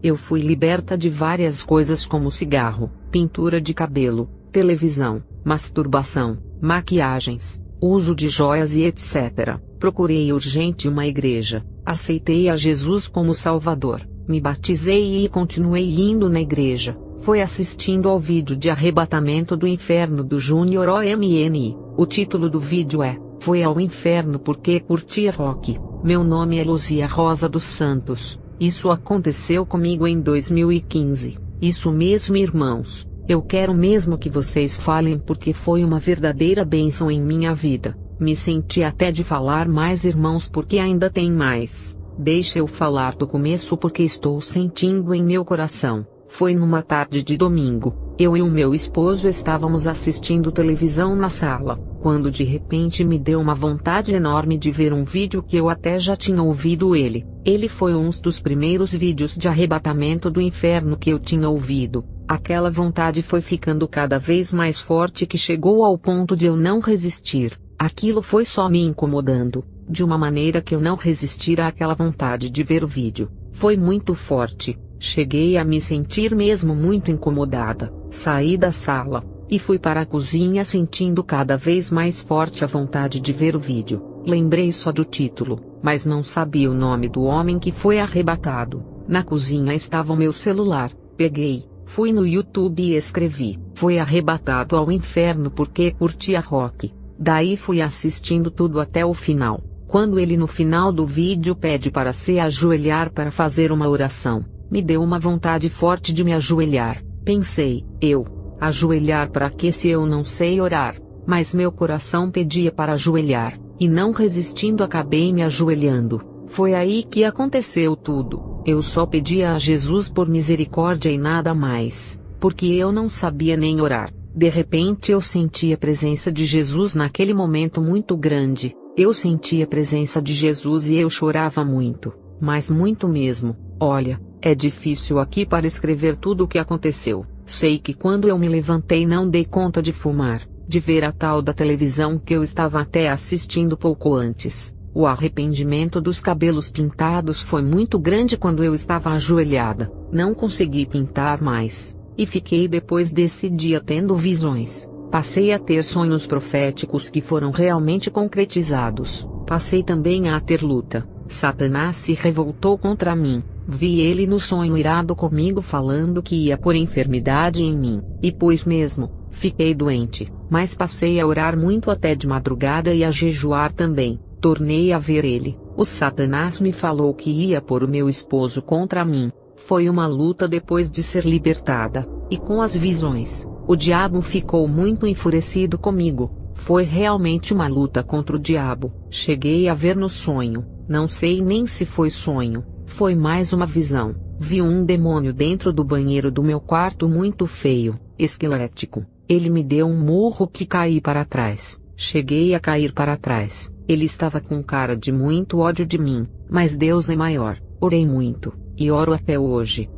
eu fui liberta de várias coisas como cigarro, pintura de cabelo, televisão, masturbação, maquiagens, uso de joias e etc. Procurei urgente uma igreja, aceitei a Jesus como Salvador, me batizei e continuei indo na igreja. Foi assistindo ao vídeo de Arrebatamento do Inferno do Júnior OMNI. O título do vídeo é Foi ao Inferno porque curtia rock. Meu nome é Luzia Rosa dos Santos. Isso aconteceu comigo em 2015. Isso mesmo, irmãos. Eu quero mesmo que vocês falem porque foi uma verdadeira bênção em minha vida. Me senti até de falar mais, irmãos, porque ainda tem mais. Deixa eu falar do começo porque estou sentindo em meu coração. Foi numa tarde de domingo, eu e o meu esposo estávamos assistindo televisão na sala, quando de repente me deu uma vontade enorme de ver um vídeo que eu até já tinha ouvido ele. Ele foi um dos primeiros vídeos de Arrebatamento do Inferno que eu tinha ouvido. Aquela vontade foi ficando cada vez mais forte que chegou ao ponto de eu não resistir. Aquilo foi só me incomodando, de uma maneira que eu não resistir àquela vontade de ver o vídeo. Foi muito forte. Cheguei a me sentir mesmo muito incomodada. Saí da sala e fui para a cozinha sentindo cada vez mais forte a vontade de ver o vídeo. Lembrei só do título, mas não sabia o nome do homem que foi arrebatado. Na cozinha estava o meu celular. Peguei, fui no YouTube e escrevi: Foi arrebatado ao inferno porque curtia rock. Daí fui assistindo tudo até o final. Quando ele no final do vídeo pede para se ajoelhar para fazer uma oração, me deu uma vontade forte de me ajoelhar. Pensei, ajoelhar para quê se eu não sei orar? Mas meu coração pedia para ajoelhar, e não resistindo acabei me ajoelhando. Foi aí que aconteceu tudo. Eu só pedia a Jesus por misericórdia e nada mais, porque eu não sabia nem orar. De repente eu senti a presença de Jesus naquele momento muito grande. Eu senti a presença de Jesus e eu chorava muito, mas muito mesmo. Olha, é difícil aqui para escrever tudo o que aconteceu. Sei que quando eu me levantei não dei conta de fumar, de ver a tal da televisão que eu estava até assistindo pouco antes. O arrependimento dos cabelos pintados foi muito grande quando eu estava ajoelhada. Não consegui pintar mais, e fiquei depois desse dia tendo visões. Passei a ter sonhos proféticos que foram realmente concretizados. Passei também a ter luta. Satanás se revoltou contra mim. Vi ele no sonho irado comigo falando que ia pôr enfermidade em mim. E pois mesmo, fiquei doente. Mas passei a orar muito até de madrugada e a jejuar também. Tornei a ver ele. O Satanás me falou que ia pôr o meu esposo contra mim. Foi uma luta depois de ser libertada. E com as visões, o diabo ficou muito enfurecido comigo. Foi realmente uma luta contra o diabo. Cheguei a ver no sonho, não sei nem se foi sonho, foi mais uma visão. Vi um demônio dentro do banheiro do meu quarto muito feio, esquelético. Ele me deu um murro que caí para trás. Cheguei a cair para trás. Ele estava com cara de muito ódio de mim, mas Deus é maior. Orei muito, e oro até hoje.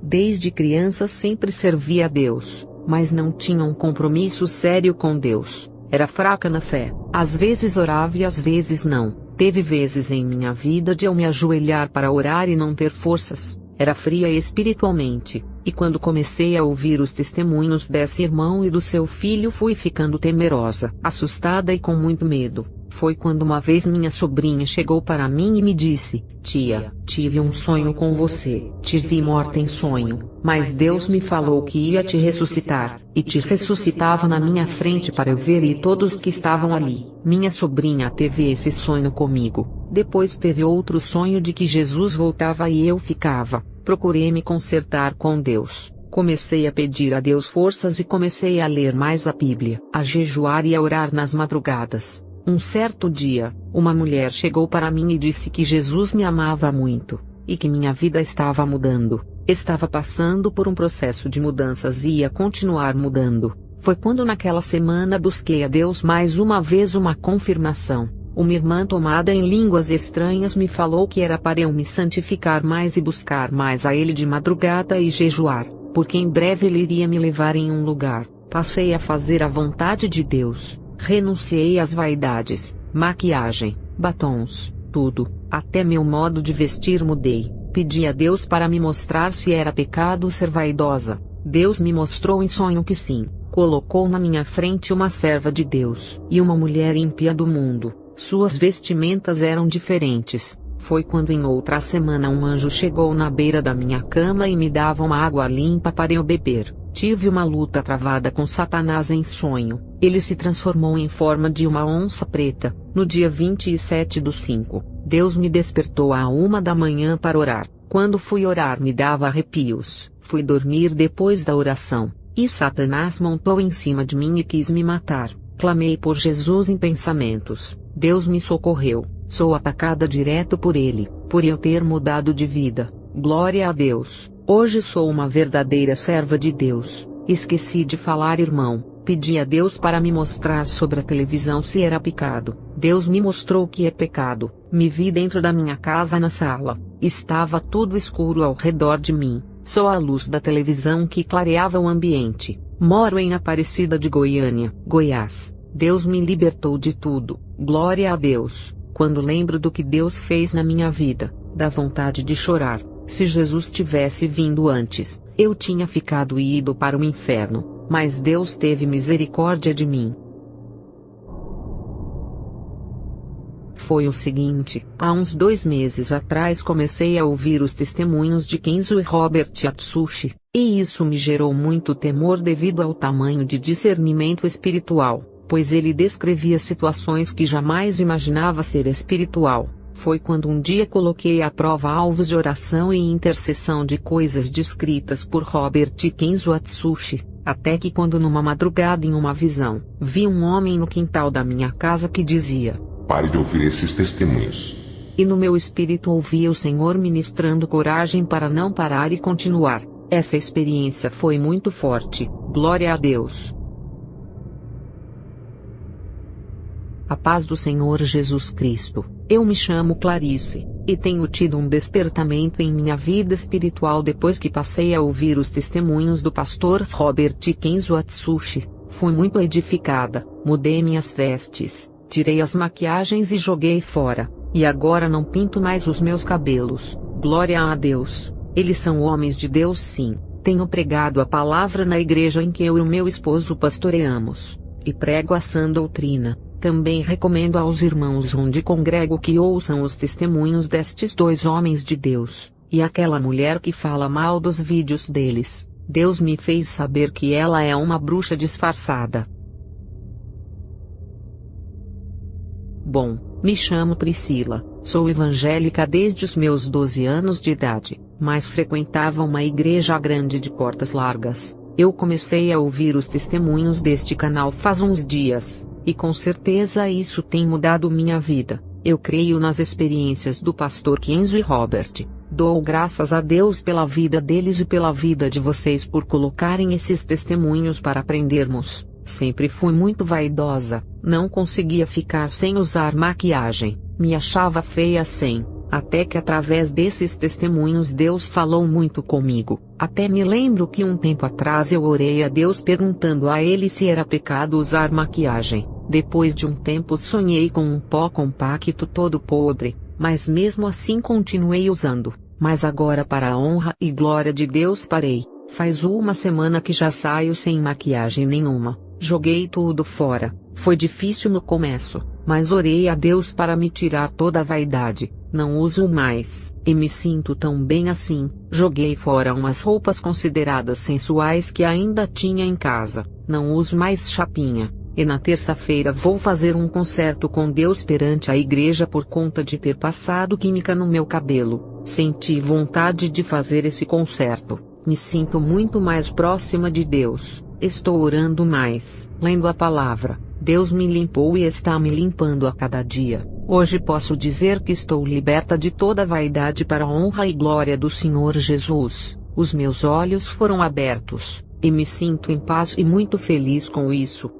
Desde criança sempre servi a Deus, mas não tinha um compromisso sério com Deus. Era fraca na fé. Às vezes orava e às vezes não. Teve vezes em minha vida de eu me ajoelhar para orar e não ter forças. Era fria espiritualmente. E quando comecei a ouvir os testemunhos desse irmão e do seu filho fui ficando temerosa, assustada e com muito medo. Foi quando uma vez minha sobrinha chegou para mim e me disse: Tia, tive um sonho com você. Te vi morta em sonho, mas Deus me falou que ia te ressuscitar, e te ressuscitava na minha frente para eu ver e todos que estavam ali. Minha sobrinha teve esse sonho comigo. Depois teve outro sonho de que Jesus voltava e eu ficava. Procurei me consertar com Deus. Comecei a pedir a Deus forças e comecei a ler mais a Bíblia, a jejuar e a orar nas madrugadas. Um certo dia, uma mulher chegou para mim e disse que Jesus me amava muito, e que minha vida estava mudando. Estava passando por um processo de mudanças e ia continuar mudando. Foi quando naquela semana busquei a Deus mais uma vez uma confirmação. Uma irmã tomada em línguas estranhas me falou que era para eu me santificar mais e buscar mais a Ele de madrugada e jejuar, porque em breve Ele iria me levar em um lugar. Passei a fazer a vontade de Deus. Renunciei às vaidades, maquiagem, batons, tudo, até meu modo de vestir mudei. Pedi a Deus para me mostrar se era pecado ser vaidosa. Deus me mostrou em sonho que sim. Colocou na minha frente uma serva de Deus e uma mulher ímpia do mundo. Suas vestimentas eram diferentes. Foi quando em outra semana um anjo chegou na beira da minha cama e me dava uma água limpa para eu beber. Tive uma luta travada com Satanás em sonho. Ele se transformou em forma de uma onça preta. No dia 27/5, Deus me despertou à 1 da manhã para orar. Quando fui orar me dava arrepios. Fui dormir depois da oração, e Satanás montou em cima de mim e quis me matar. Clamei por Jesus em pensamentos. Deus me socorreu. Sou atacada direto por ele, por eu ter mudado de vida. Glória a Deus. Hoje sou uma verdadeira serva de Deus. Esqueci de falar, irmão. Pedi a Deus para me mostrar sobre a televisão se era pecado. Deus me mostrou que é pecado. Me vi dentro da minha casa na sala. Estava tudo escuro ao redor de mim. Só a luz da televisão que clareava o ambiente. Moro em Aparecida de Goiânia, Goiás. Deus me libertou de tudo. Glória a Deus. Quando lembro do que Deus fez na minha vida, dá vontade de chorar. Se Jesus tivesse vindo antes, eu tinha ficado e ido para o inferno, mas Deus teve misericórdia de mim. Foi o seguinte, há uns 2 meses atrás comecei a ouvir os testemunhos de Kenzo e Robert Atsushi, e isso me gerou muito temor devido ao tamanho de discernimento espiritual, pois ele descrevia situações que jamais imaginava ser espiritual. Foi quando um dia coloquei à prova alvos de oração e intercessão de coisas descritas por Robert e Kenzo Atsushi, até que quando numa madrugada em uma visão, vi um homem no quintal da minha casa que dizia: "Pare de ouvir esses testemunhos." E no meu espírito ouvia o Senhor ministrando coragem para não parar e continuar. Essa experiência foi muito forte. Glória a Deus. A paz do Senhor Jesus Cristo. Eu me chamo Clarice, e tenho tido um despertamento em minha vida espiritual depois que passei a ouvir os testemunhos do pastor Robert e Kenzo Atsushi. Fui muito edificada, mudei minhas vestes, tirei as maquiagens e joguei fora, e agora não pinto mais os meus cabelos. Glória a Deus. Eles são homens de Deus, sim. Tenho pregado a palavra na igreja em que eu e o meu esposo pastoreamos, e prego a sã doutrina. Também recomendo aos irmãos onde congrego que ouçam os testemunhos destes 2 homens de Deus, e aquela mulher que fala mal dos vídeos deles. Deus me fez saber que ela é uma bruxa disfarçada. Bom, me chamo Priscila, sou evangélica desde os meus 12 anos de idade, mas frequentava uma igreja grande de portas largas. Eu comecei a ouvir os testemunhos deste canal faz uns dias. E com certeza isso tem mudado minha vida. Eu creio nas experiências do pastor Kenzo e Robert. Dou graças a Deus pela vida deles e pela vida de vocês por colocarem esses testemunhos para aprendermos. Sempre fui muito vaidosa, não conseguia ficar sem usar maquiagem, me achava feia sem. Até que através desses testemunhos Deus falou muito comigo. Até me lembro que um tempo atrás eu orei a Deus perguntando a ele se era pecado usar maquiagem. Depois de um tempo sonhei com um pó compacto todo podre, mas mesmo assim continuei usando. Mas agora, para a honra e glória de Deus, parei. Faz 1 semana que já saio sem maquiagem nenhuma. Joguei tudo fora. Foi difícil no começo, mas orei a Deus para me tirar toda a vaidade. Não uso mais, e me sinto tão bem assim. Joguei fora umas roupas consideradas sensuais que ainda tinha em casa. Não uso mais chapinha. E na terça-feira vou fazer um concerto com Deus perante a igreja por conta de ter passado química no meu cabelo. Senti vontade de fazer esse concerto. Me sinto muito mais próxima de Deus. Estou orando mais, lendo a palavra. Deus me limpou e está me limpando a cada dia. Hoje posso dizer que estou liberta de toda vaidade para a honra e glória do Senhor Jesus. Os meus olhos foram abertos, e me sinto em paz e muito feliz com isso.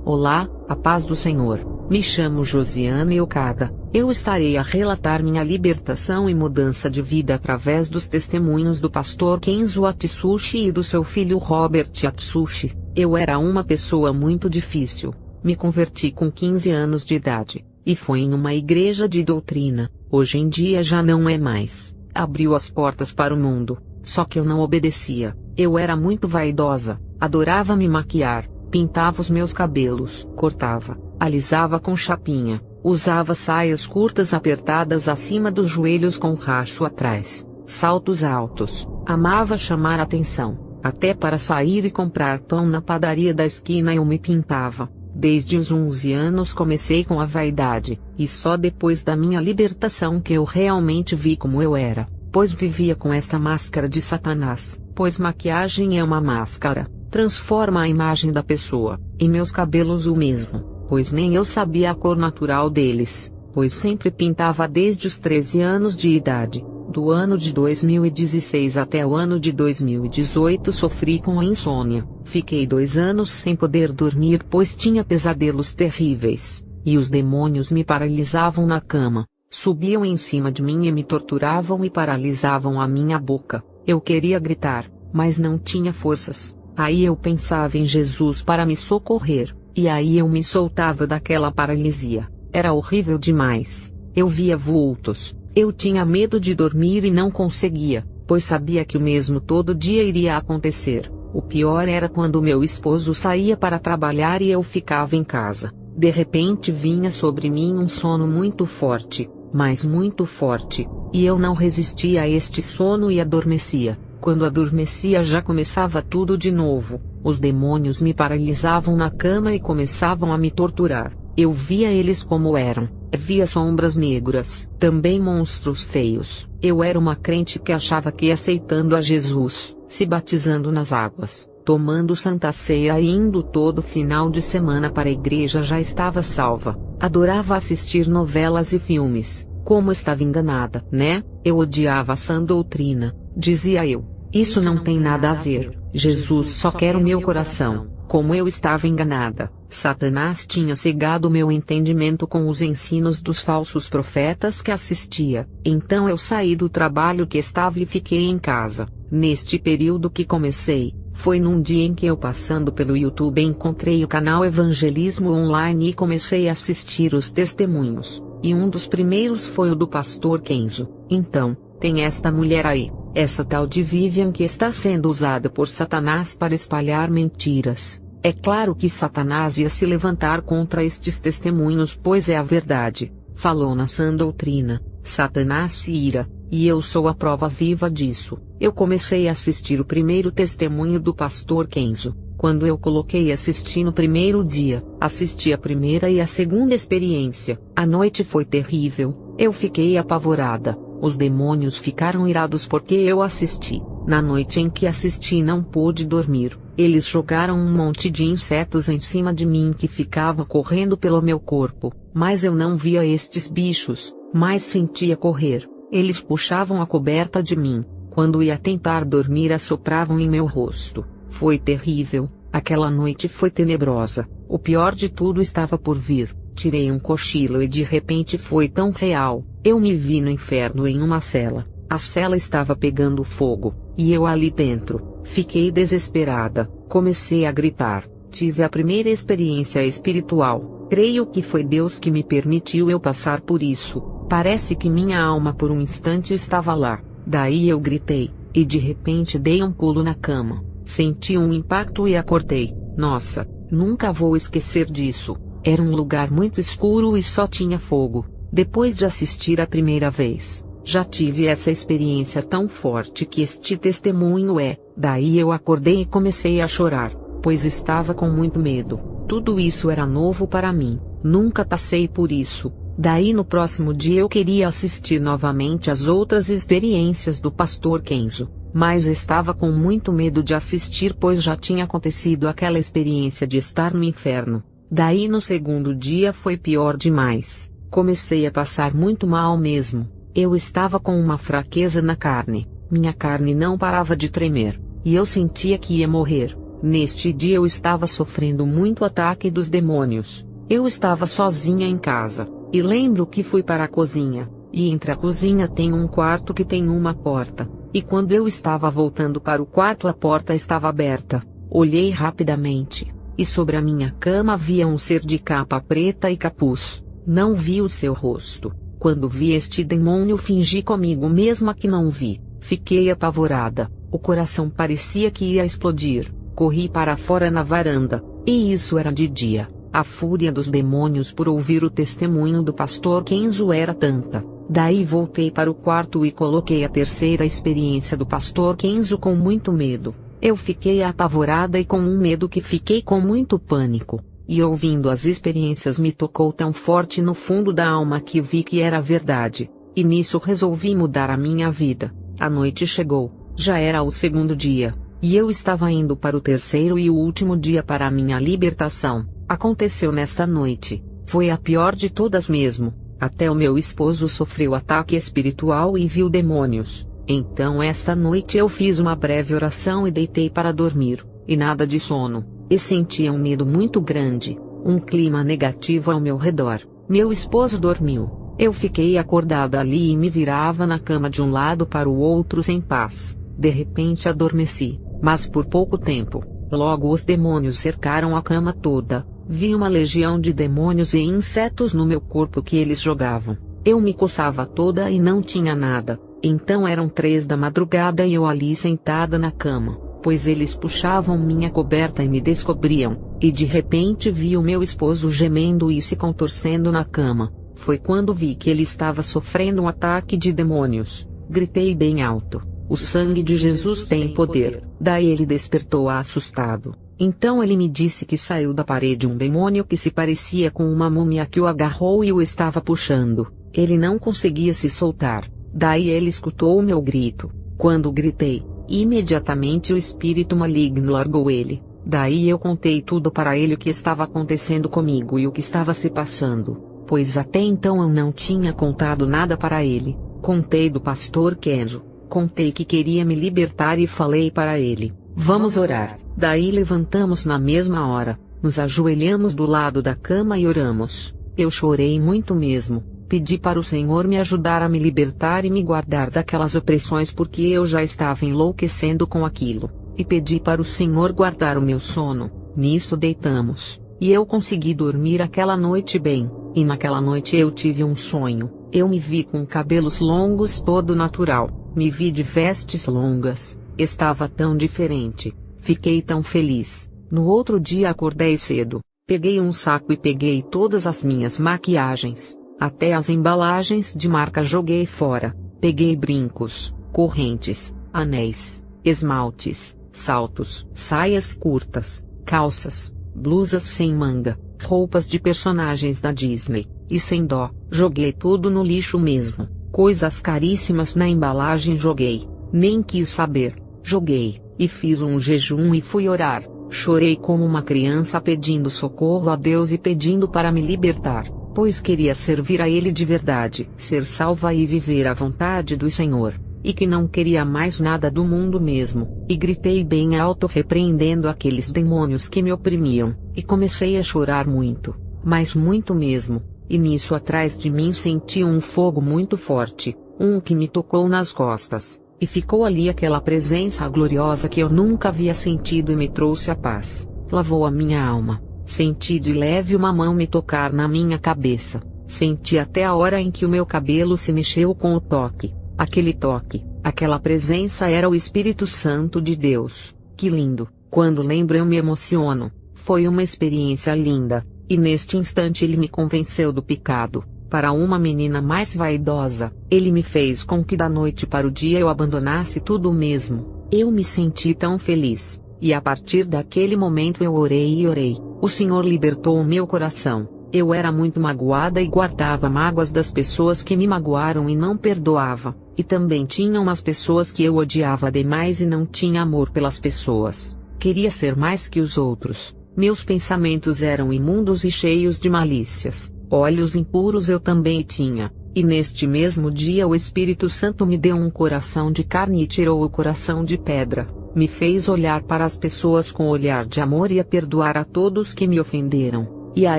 Olá, a paz do Senhor. Me chamo Josiane Okada. Eu estarei a relatar minha libertação e mudança de vida através dos testemunhos do pastor Kenzo Atsushi e do seu filho Robert Atsushi. Eu era uma pessoa muito difícil. Me converti com 15 anos de idade, e foi em uma igreja de doutrina. Hoje em dia já não é mais. Abriu as portas para o mundo, só que eu não obedecia. Eu era muito vaidosa, adorava me maquiar, pintava os meus cabelos, cortava, alisava com chapinha, usava saias curtas apertadas acima dos joelhos com racho atrás, saltos altos, amava chamar atenção, até para sair e comprar pão na padaria da esquina eu me pintava. Desde os 11 anos comecei com a vaidade, e só depois da minha libertação que eu realmente vi como eu era, pois vivia com esta máscara de Satanás, pois maquiagem é uma máscara, transforma a imagem da pessoa, e meus cabelos o mesmo, pois nem eu sabia a cor natural deles, pois sempre pintava desde os 13 anos de idade. Do ano de 2016 até o ano de 2018 sofri com a insônia, fiquei 2 anos sem poder dormir pois tinha pesadelos terríveis, e os demônios me paralisavam na cama, subiam em cima de mim e me torturavam e paralisavam a minha boca. Eu queria gritar, mas não tinha forças. Aí eu pensava em Jesus para me socorrer, e aí eu me soltava daquela paralisia. Era horrível demais. Eu via vultos. Eu tinha medo de dormir e não conseguia, pois sabia que o mesmo todo dia iria acontecer. O pior era quando meu esposo saía para trabalhar e eu ficava em casa. De repente vinha sobre mim um sono muito forte, mas muito forte, e eu não resistia a este sono e adormecia. Quando adormecia já começava tudo de novo. Os demônios me paralisavam na cama e começavam a me torturar. Eu via eles como eram. Via sombras negras, também monstros feios. Eu era uma crente que achava que aceitando a Jesus, se batizando nas águas, tomando Santa Ceia e indo todo final de semana para a igreja já estava salva. Adorava assistir novelas e filmes. Como estava enganada, né? Eu odiava a sã doutrina, dizia eu. Isso não tem nada a ver. Jesus só quer o meu coração. Como eu estava enganada, Satanás tinha cegado meu entendimento com os ensinos dos falsos profetas que assistia. Então eu saí do trabalho que estava e fiquei em casa. Neste período que comecei, foi num dia em que eu passando pelo YouTube encontrei o canal Evangelismo Online e comecei a assistir os testemunhos. E um dos primeiros foi o do pastor Kenzo. Então, tem esta mulher aí, essa tal de Vivian que está sendo usada por Satanás para espalhar mentiras. É claro que Satanás ia se levantar contra estes testemunhos pois é a verdade, falou na sã doutrina. Satanás se ira, e eu sou a prova viva disso. Eu comecei a assistir o primeiro testemunho do pastor Kenzo. Quando eu coloquei assistir no primeiro dia, assisti a primeira e a segunda experiência. A noite foi terrível, eu fiquei apavorada. Os demônios ficaram irados porque eu assisti. Na noite em que assisti não pude dormir. Eles jogaram um monte de insetos em cima de mim que ficavam correndo pelo meu corpo, mas eu não via estes bichos, mas sentia correr. Eles puxavam a coberta de mim. Quando ia tentar dormir assopravam em meu rosto. Foi terrível, aquela noite foi tenebrosa. O pior de tudo estava por vir. Tirei um cochilo e de repente foi tão real. Eu me vi no inferno em uma cela. A cela estava pegando fogo, e eu ali dentro. Fiquei desesperada, comecei a gritar. Tive a primeira experiência espiritual. Creio que foi Deus que me permitiu eu passar por isso. Parece que minha alma por um instante estava lá. Daí eu gritei, e de repente dei um pulo na cama. Senti um impacto e acordei. Nossa, nunca vou esquecer disso. Era um lugar muito escuro e só tinha fogo. Depois de assistir a primeira vez, já tive essa experiência tão forte que este testemunho é. Daí eu acordei e comecei a chorar, pois estava com muito medo. Tudo isso era novo para mim. Nunca passei por isso. Daí no próximo dia eu queria assistir novamente as outras experiências do pastor Kenzo, mas estava com muito medo de assistir pois já tinha acontecido aquela experiência de estar no inferno. Daí no segundo dia foi pior demais. Comecei a passar muito mal mesmo. Eu estava com uma fraqueza na carne. Minha carne não parava de tremer, e eu sentia que ia morrer. Neste dia eu estava sofrendo muito ataque dos demônios. Eu estava sozinha em casa, e lembro que fui para a cozinha, e entre a cozinha tem um quarto que tem uma porta, e quando eu estava voltando para o quarto a porta estava aberta. Olhei rapidamente, e sobre a minha cama havia um ser de capa preta e capuz. Não vi o seu rosto. Quando vi este demônio, fingi comigo mesma que não vi. Fiquei apavorada. O coração parecia que ia explodir. Corri para fora na varanda, e isso era de dia. A fúria dos demônios por ouvir o testemunho do pastor Kenzo era tanta. Daí voltei para o quarto e coloquei a terceira experiência do pastor Kenzo com muito medo. Eu fiquei apavorada e com um medo que fiquei com muito pânico. E ouvindo as experiências me tocou tão forte no fundo da alma que vi que era verdade. E nisso resolvi mudar a minha vida. A noite chegou, já era o segundo dia, e eu estava indo para o terceiro e o último dia para a minha libertação. Aconteceu nesta noite, foi a pior de todas mesmo. Até o meu esposo sofreu ataque espiritual e viu demônios. Então esta noite eu fiz uma breve oração e deitei para dormir, e nada de sono, e sentia um medo muito grande, um clima negativo ao meu redor. Meu esposo dormiu, eu fiquei acordada ali e me virava na cama de um lado para o outro sem paz. De repente adormeci, mas por pouco tempo. Logo os demônios cercaram a cama toda. Vi uma legião de demônios e insetos no meu corpo que eles jogavam. Eu me coçava toda e não tinha nada. Então eram 3 da madrugada e eu ali sentada na cama, pois eles puxavam minha coberta e me descobriam, e de repente vi o meu esposo gemendo e se contorcendo na cama. Foi quando vi que ele estava sofrendo um ataque de demônios. Gritei bem alto: "O sangue de Jesus tem poder!" Daí ele despertou assustado. Então ele me disse que saiu da parede um demônio que se parecia com uma múmia que o agarrou e o estava puxando. Ele não conseguia se soltar. Daí ele escutou o meu grito. Quando gritei, imediatamente o espírito maligno largou ele. Daí eu contei tudo para ele o que estava acontecendo comigo e o que estava se passando, pois até então eu não tinha contado nada para ele. Contei do pastor Kenzo, contei que queria me libertar e falei para ele: "Vamos orar." Daí levantamos na mesma hora, nos ajoelhamos do lado da cama e oramos. Eu chorei muito mesmo, pedi para o Senhor me ajudar a me libertar e me guardar daquelas opressões porque eu já estava enlouquecendo com aquilo, e pedi para o Senhor guardar o meu sono. Nisso deitamos, e eu consegui dormir aquela noite bem, e naquela noite eu tive um sonho. Eu me vi com cabelos longos todo natural, me vi de vestes longas, estava tão diferente. Fiquei tão feliz. No outro dia acordei cedo, peguei um saco e peguei todas as minhas maquiagens, até as embalagens de marca joguei fora. Peguei brincos, correntes, anéis, esmaltes, saltos, saias curtas, calças, blusas sem manga, roupas de personagens da Disney, e sem dó, joguei tudo no lixo mesmo. Coisas caríssimas na embalagem joguei, nem quis saber, joguei. E fiz um jejum e fui orar. Chorei como uma criança pedindo socorro a Deus e pedindo para me libertar, pois queria servir a Ele de verdade, ser salva e viver a vontade do Senhor, e que não queria mais nada do mundo mesmo. E gritei bem alto repreendendo aqueles demônios que me oprimiam, e comecei a chorar muito, mas muito mesmo. E nisso atrás de mim senti um fogo muito forte, que me tocou nas costas. E ficou ali aquela presença gloriosa que eu nunca havia sentido e me trouxe a paz, lavou a minha alma. Senti de leve uma mão me tocar na minha cabeça, senti até a hora em que o meu cabelo se mexeu com o toque. Aquele toque, aquela presença era o Espírito Santo de Deus. Que lindo! Quando lembro eu me emociono. Foi uma experiência linda, e neste instante ele me convenceu do pecado. Para uma menina mais vaidosa, ele me fez com que da noite para o dia eu abandonasse tudo mesmo. Eu me senti tão feliz, e a partir daquele momento eu orei e orei. O Senhor libertou o meu coração. Eu era muito magoada e guardava mágoas das pessoas que me magoaram e não perdoava, e também tinha umas pessoas que eu odiava demais e não tinha amor pelas pessoas. Queria ser mais que os outros. Meus pensamentos eram imundos e cheios de malícias. Olhos impuros eu também tinha, e neste mesmo dia o Espírito Santo me deu um coração de carne e tirou o coração de pedra, me fez olhar para as pessoas com olhar de amor e a perdoar a todos que me ofenderam, e a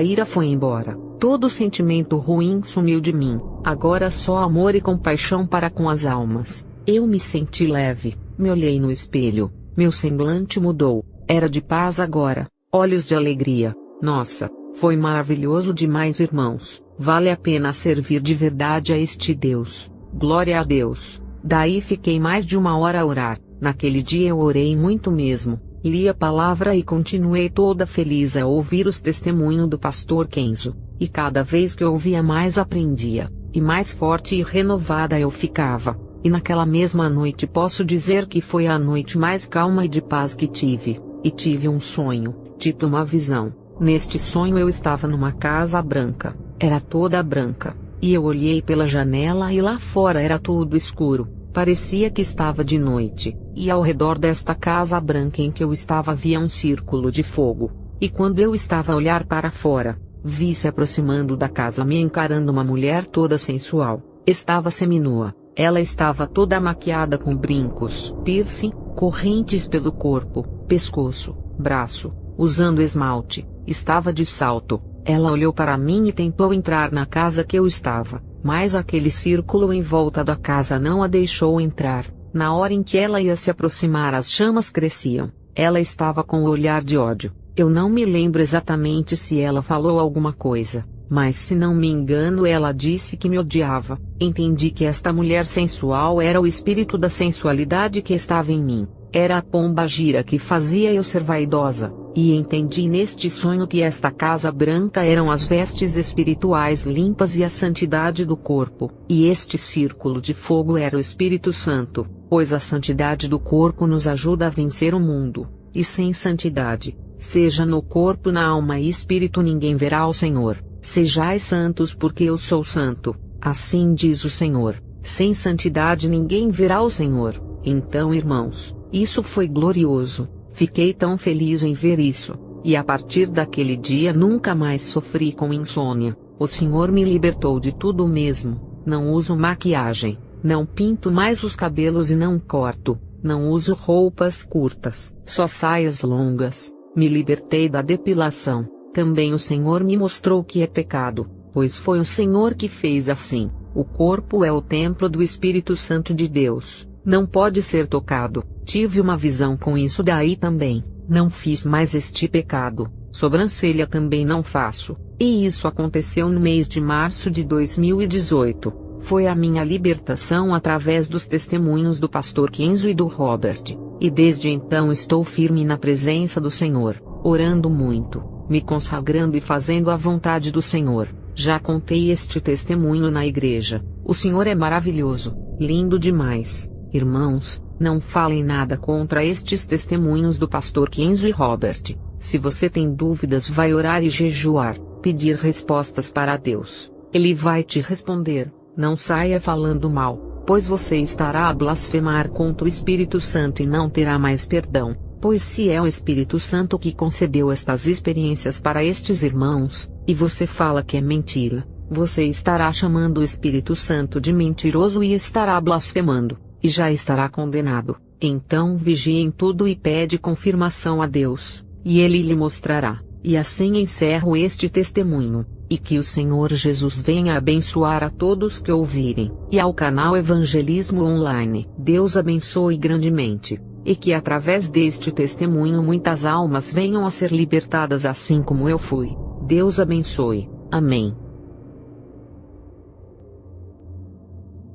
ira foi embora, todo sentimento ruim sumiu de mim, agora só amor e compaixão para com as almas. Eu me senti leve, me olhei no espelho, meu semblante mudou, era de paz agora. olhos de alegria. Nossa, foi maravilhoso demais, irmãos. Vale a pena servir de verdade a este Deus. Glória a Deus. Daí fiquei mais de 1 hora a orar. Naquele dia eu orei muito mesmo. Li a palavra e continuei toda feliz a ouvir os testemunhos do pastor Kenzo. E cada vez que eu ouvia mais aprendia, e mais forte e renovada eu ficava. E naquela mesma noite posso dizer que foi a noite mais calma e de paz que tive. E tive um sonho, tipo uma visão. Neste sonho eu estava numa casa branca. Era toda branca. E eu olhei pela janela e lá fora era tudo escuro. Parecia que estava de noite. E ao redor desta casa branca em que eu estava havia um círculo de fogo. E quando eu estava a olhar para fora, vi se aproximando da casa me encarando uma mulher toda sensual. Estava seminua. Ela estava toda maquiada com brincos, piercing, correntes pelo corpo, pescoço, braço, usando esmalte. Estava de salto. Ela olhou para mim e tentou entrar na casa que eu estava, mas aquele círculo em volta da casa não a deixou entrar. Na hora em que ela ia se aproximar, as chamas cresciam. Ela estava com o olhar de ódio. Eu não me lembro exatamente se ela falou alguma coisa, mas se não me engano ela disse que me odiava. Entendi que esta mulher sensual era o espírito da sensualidade que estava em mim. Era a pombagira que fazia eu ser vaidosa. E entendi neste sonho que esta casa branca eram as vestes espirituais limpas e a santidade do corpo, e este círculo de fogo era o Espírito Santo, pois a santidade do corpo nos ajuda a vencer o mundo, e sem santidade, seja no corpo, na alma e espírito, ninguém verá o Senhor. Sejais santos porque eu sou santo, assim diz o Senhor. Sem santidade ninguém verá o Senhor. Então, irmãos, isso foi glorioso. Fiquei tão feliz em ver isso, e a partir daquele dia nunca mais sofri com insônia. O Senhor me libertou de tudo mesmo. Não uso maquiagem, não pinto mais os cabelos e não corto, não uso roupas curtas, só saias longas. Me libertei da depilação. Também o Senhor me mostrou que é pecado, pois foi o Senhor que fez assim. O corpo é o templo do Espírito Santo de Deus. Não pode ser tocado. Tive uma visão com isso daí também. Não fiz mais este pecado. Sobrancelha também não faço. E isso aconteceu no mês de março de 2018. Foi a minha libertação através dos testemunhos do pastor Kenzo e do Robert. E desde então estou firme na presença do Senhor, orando muito, me consagrando e fazendo a vontade do Senhor. Já contei este testemunho na igreja. O Senhor é maravilhoso, lindo demais. Irmãos, não falem nada contra estes testemunhos do pastor Kenzo e Robert. Se você tem dúvidas, vai orar e jejuar, pedir respostas para Deus. Ele vai te responder. Não saia falando mal, pois você estará a blasfemar contra o Espírito Santo e não terá mais perdão. Pois se é o Espírito Santo que concedeu estas experiências para estes irmãos, e você fala que é mentira, você estará chamando o Espírito Santo de mentiroso e estará blasfemando, e já estará condenado. Então vigie em tudo e pede confirmação a Deus, e Ele lhe mostrará. E assim encerro este testemunho, e que o Senhor Jesus venha abençoar a todos que ouvirem, e ao canal Evangelismo Online. Deus abençoe grandemente, e que através deste testemunho muitas almas venham a ser libertadas assim como eu fui. Deus abençoe. Amém.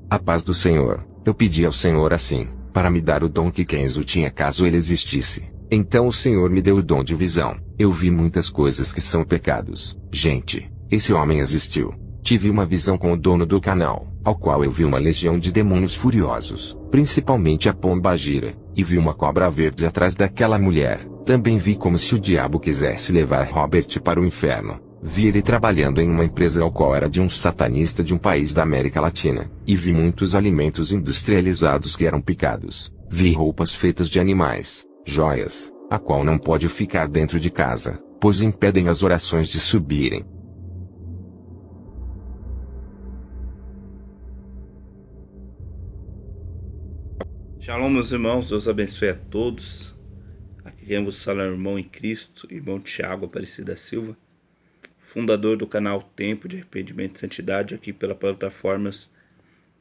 A paz do Senhor. Eu pedi ao Senhor assim, para me dar o dom que Kenzo tinha caso ele existisse. Então o Senhor me deu o dom de visão. Eu vi muitas coisas que são pecados. Gente, esse homem existiu. Tive uma visão com o dono do canal, ao qual eu vi uma legião de demônios furiosos, principalmente a pombagira, e vi uma cobra verde atrás daquela mulher. Também vi como se o diabo quisesse levar Robert para o inferno. Vi ele trabalhando em uma empresa ao qual era de um satanista de um país da América Latina, e vi muitos alimentos industrializados que eram picados. Vi roupas feitas de animais, joias, a qual não pode ficar dentro de casa, pois impedem as orações de subirem. Shalom, meus irmãos, Deus abençoe a todos. Aqui quem vos fala é o irmão em Cristo, irmão Tiago Aparecida Silva, fundador do canal Tempo de Arrependimento e Santidade, aqui pelas plataformas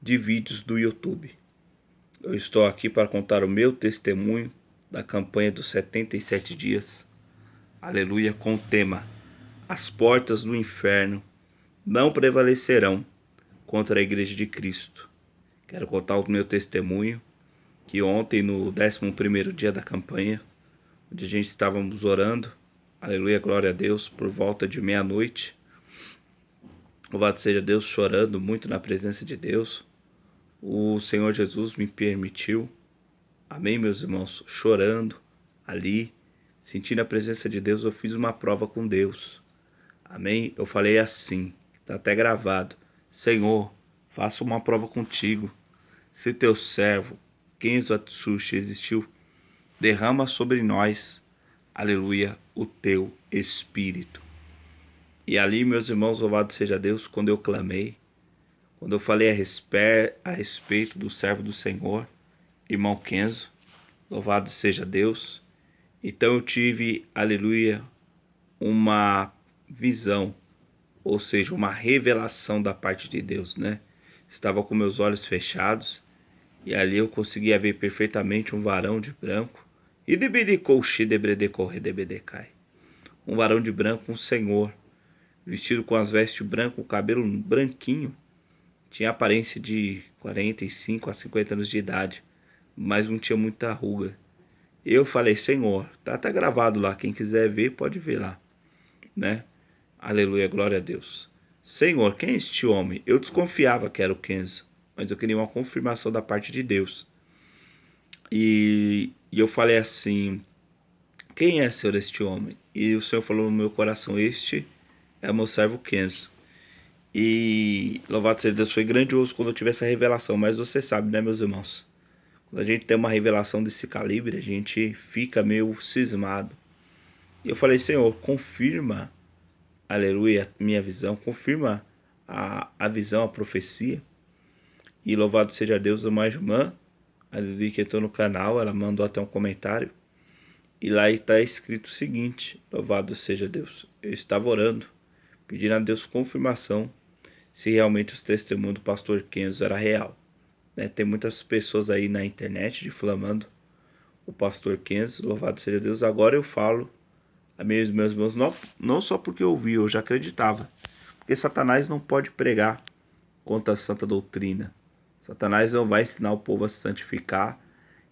de vídeos do YouTube. Eu estou aqui para contar o meu testemunho da campanha dos 77 dias aleluia, com o tema: as portas do inferno não prevalecerão contra a Igreja de Cristo. Quero contar o meu testemunho, que ontem, no 11º dia da campanha, onde a gente estávamos orando, aleluia, glória a Deus, por volta de meia-noite, louvado seja Deus, chorando muito na presença de Deus, o Senhor Jesus me permitiu, amém, meus irmãos, chorando ali, sentindo a presença de Deus, eu fiz uma prova com Deus, amém, eu falei assim, está até gravado: Senhor, faço uma prova contigo, se teu servo, Kenzo Atsushi, existiu, derrama sobre nós, aleluia, o teu Espírito. E ali, meus irmãos, louvado seja Deus, quando eu clamei, quando eu falei a respeito do servo do Senhor, irmão Kenzo, louvado seja Deus, então eu tive, aleluia, uma visão, ou seja, uma revelação da parte de Deus, né? Estava com meus olhos fechados, e ali eu conseguia ver perfeitamente um varão de branco, um varão de branco, um senhor, vestido com as vestes brancas, o cabelo branquinho, tinha aparência de 45 a 50 anos de idade, mas não tinha muita ruga. Eu falei: Senhor, tá gravado lá, quem quiser ver pode ver lá, né? Aleluia, glória a Deus. Senhor, quem é este homem? Eu desconfiava que era o Kenzo, mas eu queria uma confirmação da parte de Deus. E eu falei assim: quem é, Senhor, este homem? E o Senhor falou no meu coração: este é meu servo Kenzo. E louvado seja Deus, foi grandioso quando eu tive essa revelação. Mas você sabe, né, meus irmãos, quando a gente tem uma revelação desse calibre, a gente fica meio cismado. E eu falei: Senhor, confirma, aleluia, minha visão, confirma a visão, a profecia. E louvado seja Deus, uma irmã, aleluia, que entrou no canal, ela mandou até um comentário, e lá está escrito o seguinte: louvado seja Deus, eu estava orando, pedindo a Deus confirmação se realmente os testemunhos do pastor Kenzo era real, né? Tem muitas pessoas aí na internet difamando o pastor Kenzo, louvado seja Deus. Agora eu falo a meus irmãos, não só porque eu vi, eu já acreditava, porque Satanás não pode pregar contra a santa doutrina. Satanás não vai ensinar o povo a se santificar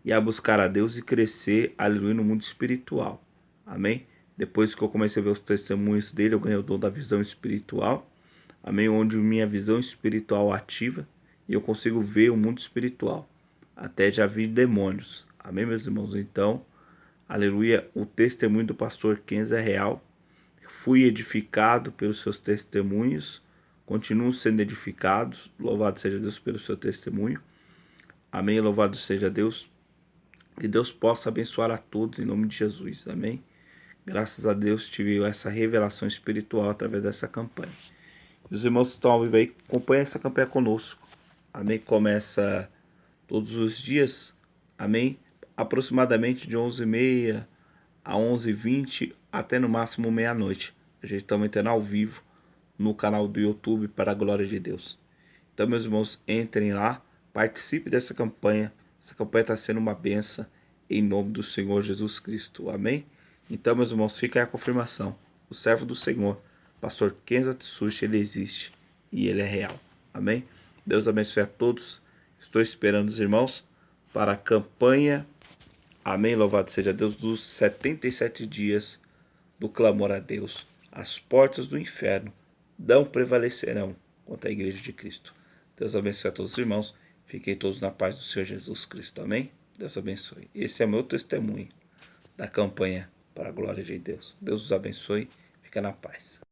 e a buscar a Deus e crescer, aleluia, no mundo espiritual, amém? Depois que eu comecei a ver os testemunhos dele, eu ganhei o dom da visão espiritual, amém? Onde minha visão espiritual ativa e eu consigo ver o mundo espiritual, até já vi demônios, amém, meus irmãos? Então, aleluia, o testemunho do pastor Kenzo é real, fui edificado pelos seus testemunhos, continuam sendo edificados, louvado seja Deus pelo seu testemunho, amém, louvado seja Deus, que Deus possa abençoar a todos em nome de Jesus, amém. Graças a Deus tive essa revelação espiritual através dessa campanha. Os irmãos que estão ao vivo aí, acompanhem essa campanha conosco, amém. Começa todos os dias, amém, aproximadamente de 11h30 a 11h20 até no máximo meia-noite. A gente está entrando ao vivo no canal do YouTube para a glória de Deus. Então, meus irmãos, entrem lá, participe dessa campanha. Essa campanha está sendo uma benção em nome do Senhor Jesus Cristo, amém? Então, meus irmãos, fica aí a confirmação: o servo do Senhor, pastor Kenzo Atsushi, ele existe e ele é real, amém? Deus abençoe a todos. Estou esperando os irmãos para a campanha, amém, louvado seja Deus, dos 77 dias do clamor a Deus. As portas do inferno não prevalecerão contra a igreja de Cristo. Deus abençoe a todos os irmãos. Fiquem todos na paz do Senhor Jesus Cristo, amém? Deus abençoe. Esse é meu testemunho da campanha para a glória de Deus. Deus os abençoe. Fica na paz.